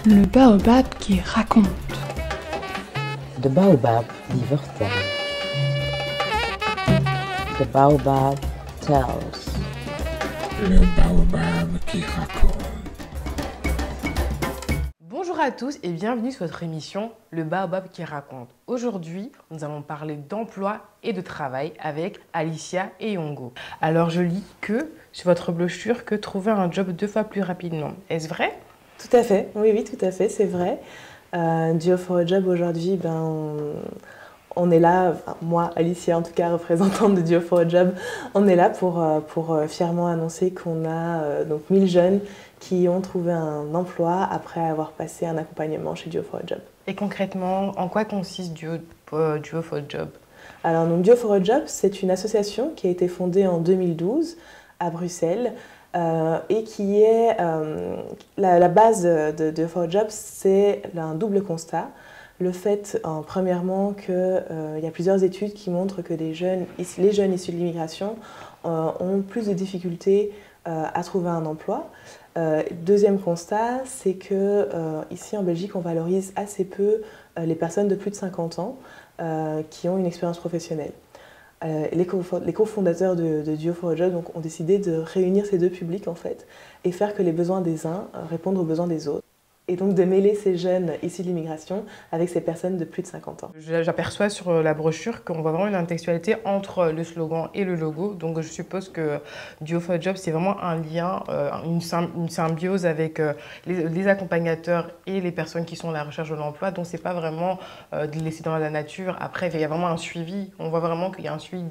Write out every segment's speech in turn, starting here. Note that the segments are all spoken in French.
Le baobab qui raconte. The baobab divertelle. The baobab tells. Le baobab qui raconte. Bonjour à tous et bienvenue sur votre émission Le baobab qui raconte. Aujourd'hui, nous allons parler d'emploi et de travail avec Alicia et Yongo. Alors je lis que sur votre brochure que trouver un job 2 fois plus rapidement. Est-ce vrai? Tout à fait, oui, tout à fait, c'est vrai. Duo for a Job aujourd'hui, on est là, enfin, moi, Alicia en tout cas, représentante de Duo for a Job, on est là pour fièrement annoncer qu'on a donc 1000 jeunes qui ont trouvé un emploi après avoir passé un accompagnement chez Duo for a Job. Et concrètement, en quoi consiste Duo for a Job? Alors donc Duo for a Job, c'est une association qui a été fondée en 2012 à Bruxelles. Et qui est la base de Duo for a Job, c'est un double constat. Le fait, premièrement, qu'il y a plusieurs études qui montrent que les jeunes issus de l'immigration ont plus de difficultés à trouver un emploi. Deuxième constat, c'est que ici en Belgique, on valorise assez peu les personnes de plus de 50 ans qui ont une expérience professionnelle. Les cofondateurs de Duo for a Job donc, ont décidé de réunir ces deux publics en fait, et faire que les besoins des uns répondent aux besoins des autres. Et donc de mêler ces jeunes issus de l'immigration avec ces personnes de plus de 50 ans. J'aperçois sur la brochure qu'on voit vraiment une intertextualité entre le slogan et le logo. Donc je suppose que Duo for a Job, c'est vraiment un lien, une symbiose avec les accompagnateurs et les personnes qui sont à la recherche de l'emploi. Donc c'est pas vraiment de les laisser dans la nature. Après, il y a vraiment un suivi. On voit vraiment qu'il y a un suivi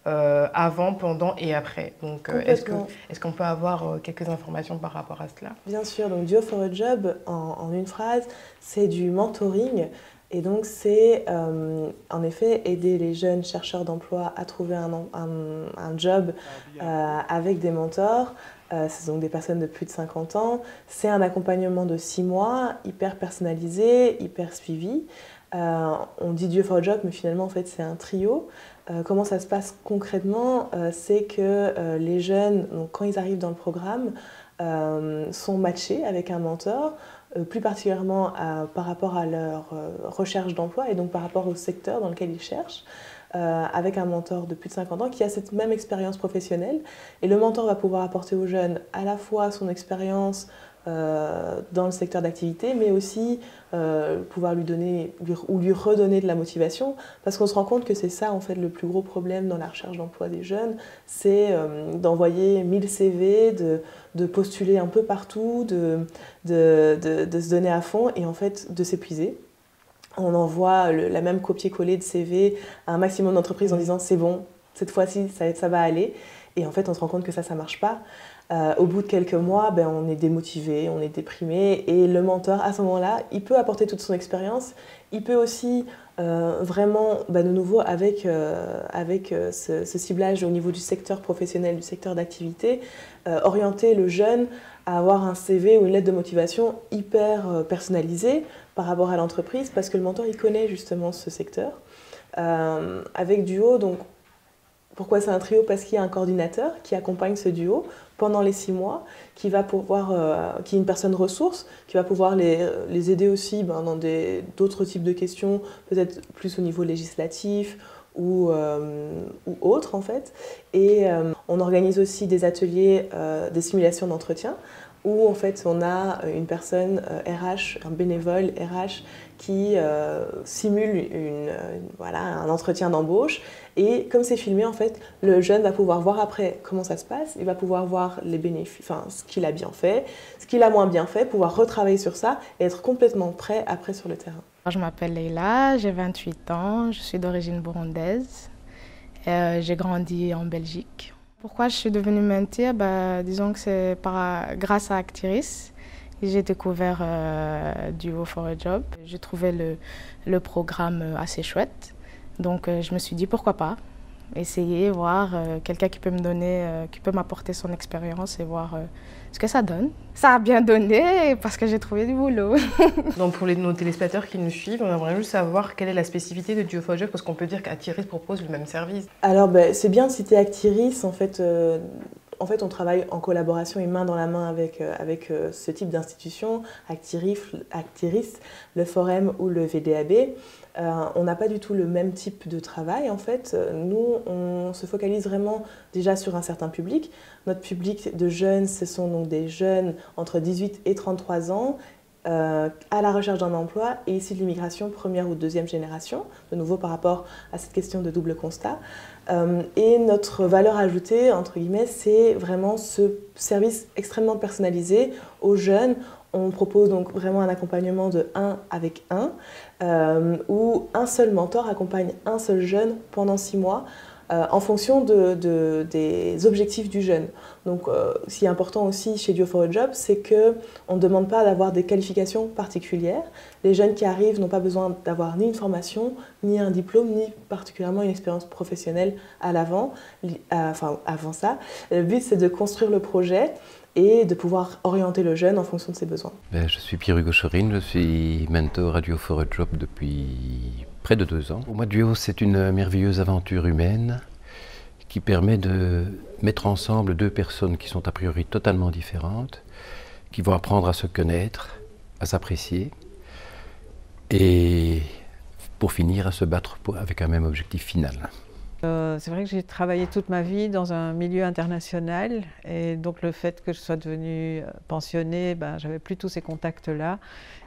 avant, pendant et après. Donc est-ce qu'on peut avoir quelques informations par rapport à cela? Bien sûr, donc Duo for a Job, en une phrase, c'est du mentoring. Et donc c'est en effet aider les jeunes chercheurs d'emploi à trouver un job avec des mentors. Ce sont des personnes de plus de 50 ans. C'est un accompagnement de 6 mois, hyper personnalisé, hyper suivi. On dit Duo for a Job, mais finalement en fait c'est un trio. Comment ça se passe concrètement? C'est que les jeunes, donc, quand ils arrivent dans le programme, sont matchés avec un mentor, plus particulièrement par rapport à leur recherche d'emploi et donc par rapport au secteur dans lequel ils cherchent, avec un mentor de plus de 50 ans qui a cette même expérience professionnelle. Et le mentor va pouvoir apporter aux jeunes à la fois son expérience dans le secteur d'activité, mais aussi pouvoir lui redonner de la motivation, parce qu'on se rend compte que c'est ça en fait le plus gros problème dans la recherche d'emploi des jeunes, c'est d'envoyer 1000 CV, de postuler un peu partout, de se donner à fond et en fait de s'épuiser. On envoie la même copier-coller de CV à un maximum d'entreprises en disant c'est bon, cette fois-ci ça va aller, et en fait on se rend compte que ça marche pas. Au bout de quelques mois, on est démotivé, on est déprimé, et le mentor, à ce moment-là, il peut apporter toute son expérience, il peut aussi vraiment, de nouveau, avec ce ciblage au niveau du secteur professionnel, du secteur d'activité, orienter le jeune à avoir un CV ou une lettre de motivation hyper personnalisée par rapport à l'entreprise, parce que le mentor, il connaît justement ce secteur. Avec Duo, donc, pourquoi c'est un trio? Parce qu'il y a un coordinateur qui accompagne ce duo pendant les 6 mois, qui est une personne ressource, qui va pouvoir les aider aussi dans d'autres types de questions, peut-être plus au niveau législatif ou autre en fait. Et on organise aussi des ateliers, des simulations d'entretien, où en fait on a une personne RH, un bénévole RH qui simule un entretien d'embauche, et comme c'est filmé en fait, le jeune va pouvoir voir après comment ça se passe, il va pouvoir voir les bénéfices, ce qu'il a bien fait, ce qu'il a moins bien fait, pouvoir retravailler sur ça et être complètement prêt après sur le terrain. Je m'appelle Leila, j'ai 28 ans, je suis d'origine burundaise, j'ai grandi en Belgique. Pourquoi je suis devenue mentor? Disons que c'est grâce à Actiris que j'ai découvert Duo for a Job. J'ai trouvé le programme assez chouette, donc je me suis dit pourquoi pas essayer, voir quelqu'un qui peut qui peut m'apporter son expérience et voir ce que ça donne. Ça a bien donné parce que j'ai trouvé du boulot. Donc pour nos téléspectateurs qui nous suivent, on aimerait juste savoir quelle est la spécificité de Duo for a Job, parce qu'on peut dire qu'Actiris propose le même service. Alors c'est bien de citer Actiris, en fait en fait, on travaille en collaboration et main dans la main avec ce type d'institutions, Actiris, le Forum ou le VDAB. On n'a pas du tout le même type de travail en fait. Nous, on se focalise vraiment déjà sur un certain public. Notre public de jeunes, ce sont donc des jeunes entre 18 et 33 ans à la recherche d'un emploi et issus de l'immigration première ou deuxième génération, de nouveau par rapport à cette question de double constat. Et notre valeur ajoutée, entre guillemets, c'est vraiment ce service extrêmement personnalisé aux jeunes. On propose donc vraiment un accompagnement de 1 avec 1, où un seul mentor accompagne un seul jeune pendant 6 mois, en fonction des objectifs du jeune. Donc, ce qui est important aussi chez Duo for a Job, c'est qu'on ne demande pas d'avoir des qualifications particulières. Les jeunes qui arrivent n'ont pas besoin d'avoir ni une formation, ni un diplôme, ni particulièrement une expérience professionnelle avant ça. Le but, c'est de construire le projet et de pouvoir orienter le jeune en fonction de ses besoins. Je suis Pierre-Hugo Chorine, je suis mentor à Duo for a Job depuis près de 2 ans. Pour moi, Duo, c'est une merveilleuse aventure humaine qui permet de mettre ensemble 2 personnes qui sont a priori totalement différentes, qui vont apprendre à se connaître, à s'apprécier et pour finir à se battre avec un même objectif final. C'est vrai que j'ai travaillé toute ma vie dans un milieu international et donc le fait que je sois devenue pensionnée, j'avais plus tous ces contacts-là.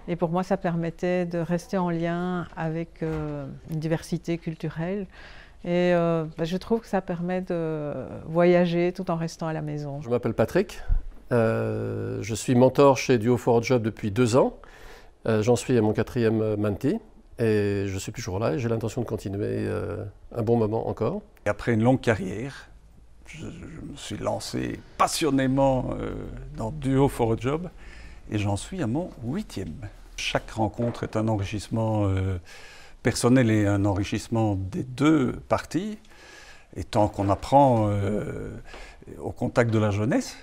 Et pour moi, ça permettait de rester en lien avec une diversité culturelle. Et je trouve que ça permet de voyager tout en restant à la maison. Je m'appelle Patrick, je suis mentor chez Duo for a Job depuis 2 ans. J'en suis à mon 4e mentee. Et je suis toujours là et j'ai l'intention de continuer un bon moment encore. Et après une longue carrière, je me suis lancé passionnément dans Duo for a Job et j'en suis à mon 8e. Chaque rencontre est un enrichissement personnel et un enrichissement des 2 parties. Et tant qu'on apprend au contact de la jeunesse,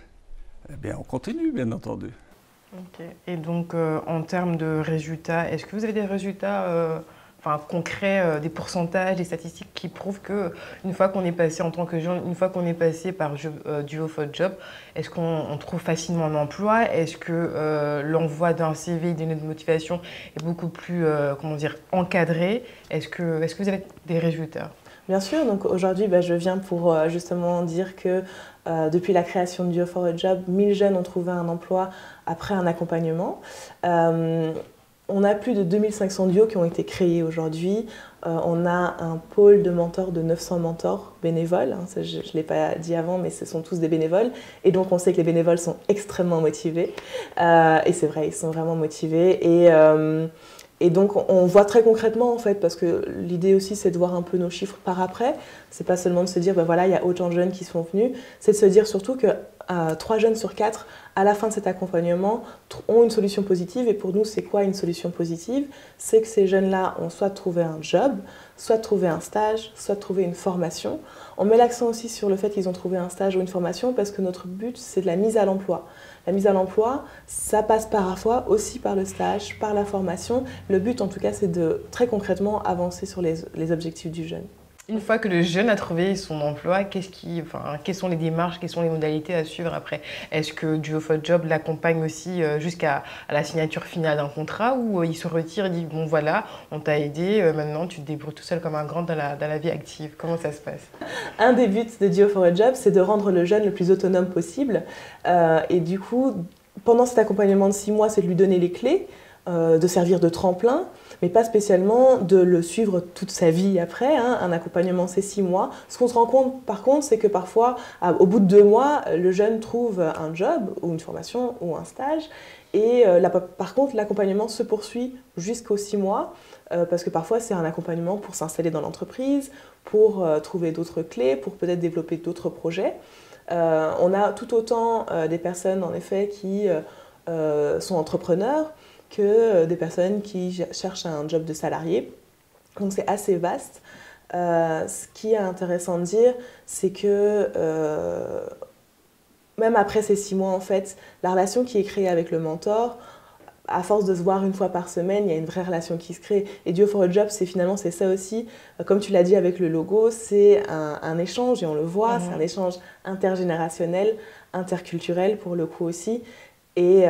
eh bien on continue bien entendu. Okay. Et donc, en termes de résultats, est-ce que vous avez des résultats concrets, des pourcentages, des statistiques qui prouvent qu'une fois qu'on est passé en tant que jeune, une fois qu'on est passé par Duo for a Job, est-ce qu'on trouve facilement un emploi? Est-ce que l'envoi d'un CV, d'une motivation est beaucoup plus encadré? Est-ce que vous avez des résultats? Bien sûr, donc aujourd'hui je viens pour justement dire que depuis la création de Duo for a Job, 1000 jeunes ont trouvé un emploi après un accompagnement. On a plus de 2500 duos qui ont été créés aujourd'hui. On a un pôle de mentors de 900 mentors bénévoles. Hein, je ne l'ai pas dit avant, mais ce sont tous des bénévoles. Et donc on sait que les bénévoles sont extrêmement motivés. Et c'est vrai, ils sont vraiment motivés. Et donc on voit très concrètement en fait, parce que l'idée aussi c'est de voir un peu nos chiffres par après. C'est pas seulement de se dire voilà, il y a autant de jeunes qui sont venus, c'est de se dire surtout que 3 jeunes sur 4 à la fin de cet accompagnement ont une solution positive. Et pour nous, c'est quoi une solution positive? C'est que ces jeunes-là ont soit trouvé un job, soit trouvé un stage, soit trouvé une formation. On met l'accent aussi sur le fait qu'ils ont trouvé un stage ou une formation parce que notre but, c'est de la mise à l'emploi. La mise à l'emploi, ça passe parfois aussi par le stage, par la formation. Le but, en tout cas, c'est de très concrètement avancer sur les objectifs du jeune. Une fois que le jeune a trouvé son emploi, quelles sont les démarches, quelles sont les modalités à suivre après? Est-ce que Duo for a Job l'accompagne aussi jusqu'à la signature finale d'un contrat, ou il se retire et dit bon voilà, on t'a aidé, maintenant tu te débrouilles tout seul comme un grand dans la vie active? Comment ça se passe? Un des buts de Duo for a Job, c'est de rendre le jeune le plus autonome possible. Et du coup, pendant cet accompagnement de 6 mois, c'est de lui donner les clés, de servir de tremplin, mais pas spécialement de le suivre toute sa vie après. Hein. Un accompagnement, c'est 6 mois. Ce qu'on se rend compte, par contre, c'est que parfois, au bout de 2 mois, le jeune trouve un job, ou une formation, ou un stage. Et par contre, l'accompagnement se poursuit jusqu'aux 6 mois, parce que parfois, c'est un accompagnement pour s'installer dans l'entreprise, pour trouver d'autres clés, pour peut-être développer d'autres projets. On a tout autant des personnes, en effet, qui sont entrepreneurs, que des personnes qui cherchent un job de salarié. Donc c'est assez vaste. Ce qui est intéressant de dire, c'est que même après ces 6 mois, en fait, la relation qui est créée avec le mentor à force de se voir une fois par semaine, il y a une vraie relation qui se crée. Et Duo for a Job, finalement, c'est ça aussi. Comme tu l'as dit avec le logo, c'est un échange, et on le voit, c'est un échange intergénérationnel, interculturel pour le coup aussi. Et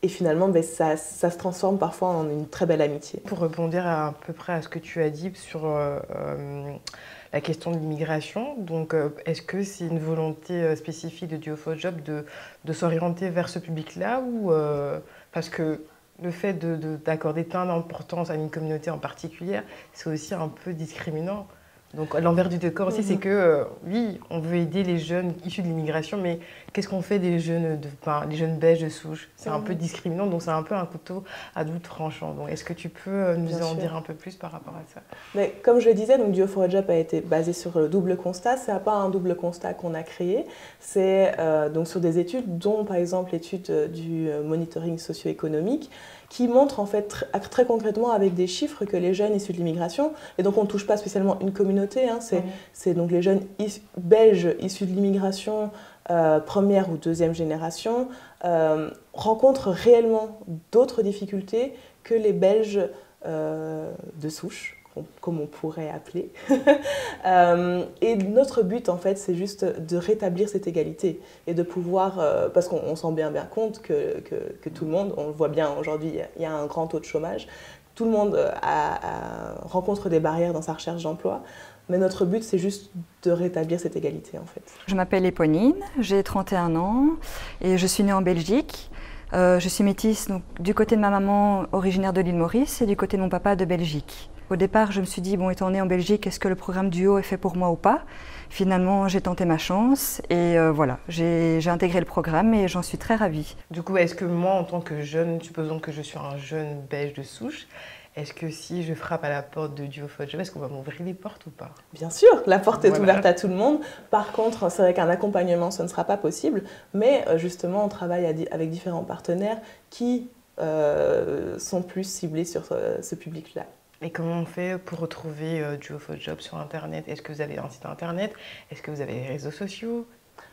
finalement, ça se transforme parfois en une très belle amitié. Pour rebondir à peu près à ce que tu as dit sur la question de l'immigration, donc est-ce que c'est une volonté spécifique de Duo for a Job de s'orienter vers ce public-là ou parce que le fait d'accorder tant d'importance à une communauté en particulier, c'est aussi un peu discriminant. Donc l'envers du décor aussi, c'est que oui, on veut aider les jeunes issus de l'immigration, mais qu'est-ce qu'on fait des jeunes, les jeunes belges de souche? C'est un peu discriminant, donc c'est un peu un couteau à double tranchant. Donc est-ce que tu peux nous en dire un peu plus par rapport à ça? Mais comme je le disais, donc Duo for a Job a été basé sur le double constat. Ce n'est pas un double constat qu'on a créé, c'est donc sur des études, dont par exemple l'étude du monitoring socio-économique, qui montre en fait très concrètement avec des chiffres que les jeunes issus de l'immigration, et donc on ne touche pas spécialement une communauté, hein, c'est donc les jeunes belges issus de l'immigration première ou deuxième génération, rencontrent réellement d'autres difficultés que les Belges de souche, comme on pourrait appeler. Et notre but, en fait, c'est juste de rétablir cette égalité et de pouvoir, parce qu'on s'en rend bien compte que tout le monde, on le voit bien aujourd'hui, il y a un grand taux de chômage, tout le monde rencontre des barrières dans sa recherche d'emploi, mais notre but, c'est juste de rétablir cette égalité, en fait. Je m'appelle Éponine, j'ai 31 ans et je suis née en Belgique. Je suis métisse, donc, du côté de ma maman originaire de l'île Maurice et du côté de mon papa de Belgique. Au départ, je me suis dit, bon, étant née en Belgique, est-ce que le programme Duo est fait pour moi ou pas? Finalement, j'ai tenté ma chance et voilà, j'ai intégré le programme et j'en suis très ravie. Du coup, est-ce que moi, en tant que jeune, supposons que je suis un jeune belge de souche, est-ce que si je frappe à la porte de Duo for a Job, est-ce qu'on va m'ouvrir les portes ou pas? Bien sûr, la porte est ouverte à tout le monde. Par contre, c'est vrai qu'un accompagnement, ce ne sera pas possible, mais justement, on travaille avec différents partenaires qui sont plus ciblés sur ce public-là. Et comment on fait pour retrouver Duo for a Job sur Internet? Est-ce que vous avez un site Internet? Est-ce que vous avez des réseaux sociaux?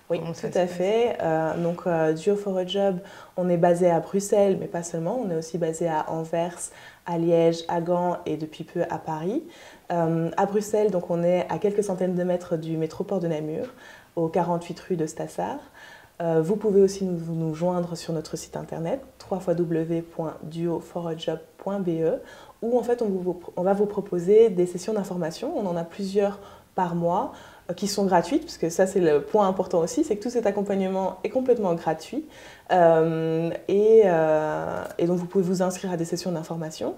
Oui, tout à fait. Donc, Duo for a Job, on est basé à Bruxelles, mais pas seulement. On est aussi basé à Anvers, à Liège, à Gand et depuis peu à Paris. À Bruxelles, donc, on est à quelques centaines de mètres du métroport de Namur, au 48 rue de Stassard. Vous pouvez aussi nous joindre sur notre site internet www.duoforajob.be où en fait on va vous proposer des sessions d'information. On en a plusieurs par mois qui sont gratuites, parce que ça c'est le point important aussi, c'est que tout cet accompagnement est complètement gratuit. Et donc vous pouvez vous inscrire à des sessions d'information.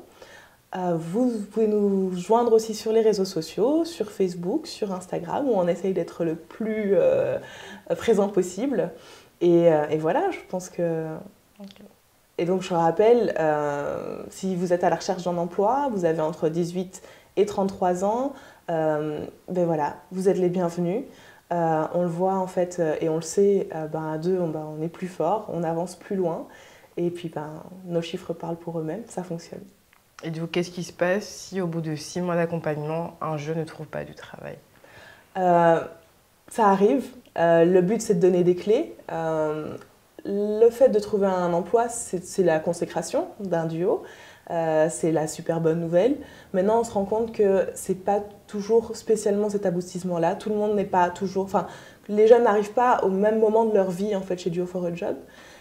Vous pouvez nous joindre aussi sur les réseaux sociaux, sur Facebook, sur Instagram, où on essaye d'être le plus présent possible. Et voilà, je pense que... Okay. Et donc je rappelle, si vous êtes à la recherche d'un emploi, vous avez entre 18 et 33 ans, ben voilà, vous êtes les bienvenus. On le voit en fait, et on le sait, à deux, on est plus fort, on avance plus loin. Et puis nos chiffres parlent pour eux-mêmes, ça fonctionne. Et du coup, qu'est-ce qui se passe si au bout de 6 mois d'accompagnement, un jeune ne trouve pas du travail? Ça arrive. Le but, c'est de donner des clés. Le fait de trouver un emploi, c'est la consécration d'un duo. C'est la super bonne nouvelle. Maintenant, on se rend compte que c'est pas toujours spécialement cet aboutissement-là. Tout le monde n'est pas toujours... Enfin, les jeunes n'arrivent pas au même moment de leur vie, en fait, chez Duo for a Job.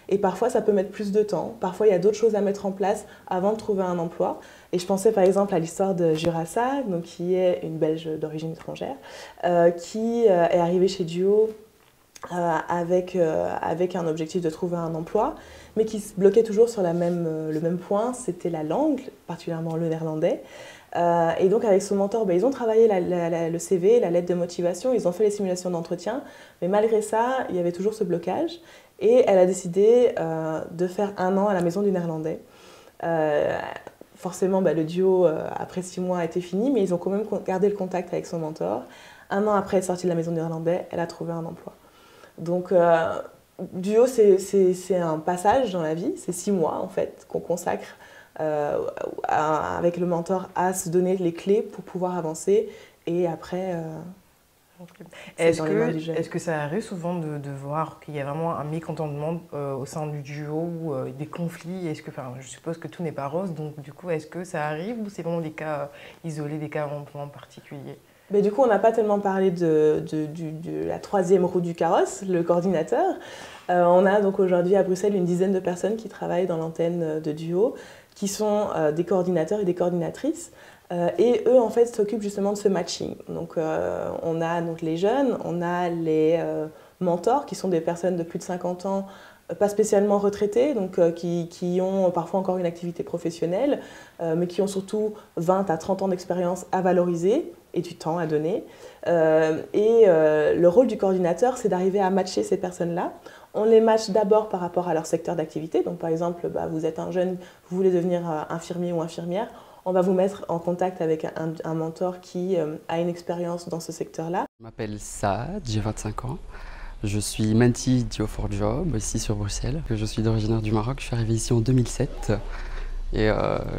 Et parfois, ça peut mettre plus de temps. Parfois, il y a d'autres choses à mettre en place avant de trouver un emploi. Et je pensais par exemple à l'histoire de Jurassa, donc, qui est une Belge d'origine étrangère, qui est arrivée chez Duo avec un objectif de trouver un emploi, mais qui se bloquait toujours sur le même point, c'était la langue, particulièrement le néerlandais. Et donc avec son mentor, ils ont travaillé le CV, la lettre de motivation, ils ont fait les simulations d'entretien, mais malgré ça, il y avait toujours ce blocage. Et elle a décidé de faire 1 an à la maison du néerlandais. Forcément, le duo, après 6 mois, a été fini, mais ils ont quand même gardé le contact avec son mentor. 1 an après être sortie de la maison du néerlandais, elle a trouvé un emploi. Donc, duo, c'est un passage dans la vie, c'est 6 mois en fait, qu'on consacre avec le mentor à se donner les clés pour pouvoir avancer et après Est-ce que ça arrive souvent de voir qu'il y a vraiment un mécontentement au sein du duo ou des conflits? Je suppose que tout n'est pas rose, donc du coup, est-ce que ça arrive ou c'est vraiment des cas isolés, des cas vraiment particuliers? Mais du coup, on n'a pas tellement parlé de la troisième roue du carrosse, le coordinateur. On a donc aujourd'hui à Bruxelles une dizaine de personnes qui travaillent dans l'antenne de Duo, qui sont des coordinateurs et des coordinatrices. Et eux, en fait, s'occupent justement de ce matching. Donc, on a donc les jeunes, on a les mentors, qui sont des personnes de plus de 50 ans, pas spécialement retraités, donc qui ont parfois encore une activité professionnelle, mais qui ont surtout 20 à 30 ans d'expérience à valoriser et du temps à donner. Le rôle du coordinateur, c'est d'arriver à matcher ces personnes-là. On les matche d'abord par rapport à leur secteur d'activité. Donc par exemple, vous êtes un jeune, vous voulez devenir infirmier ou infirmière, on va vous mettre en contact avec un mentor qui a une expérience dans ce secteur-là. Je m'appelle Saad, j'ai 25 ans. Je suis mentee Duo4Job, ici sur Bruxelles. Je suis d'origine du Maroc, je suis arrivé ici en 2007 et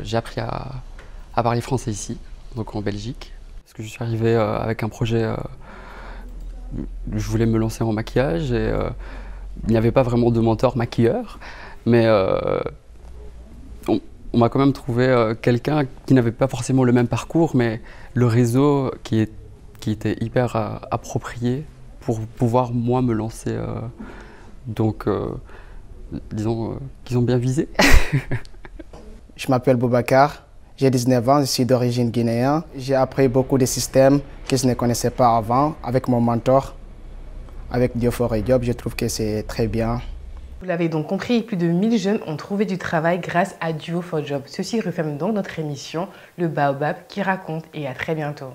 j'ai appris à parler français ici, donc en Belgique. Parce que je suis arrivé avec un projet, je voulais me lancer en maquillage et il n'y avait pas vraiment de mentor maquilleur, mais on m'a quand même trouvé quelqu'un qui n'avait pas forcément le même parcours, mais le réseau qui était hyper approprié pour pouvoir, moi, me lancer. Donc, disons qu'ils ont bien visé. Je m'appelle Boubacar, j'ai 19 ans, je suis d'origine guinéenne. J'ai appris beaucoup de systèmes que je ne connaissais pas avant avec mon mentor, avec Duo4Job. Je trouve que c'est très bien. Vous l'avez donc compris, plus de 1000 jeunes ont trouvé du travail grâce à Duo4Job. Ceci referme donc notre émission, le Baobab qui raconte, et à très bientôt.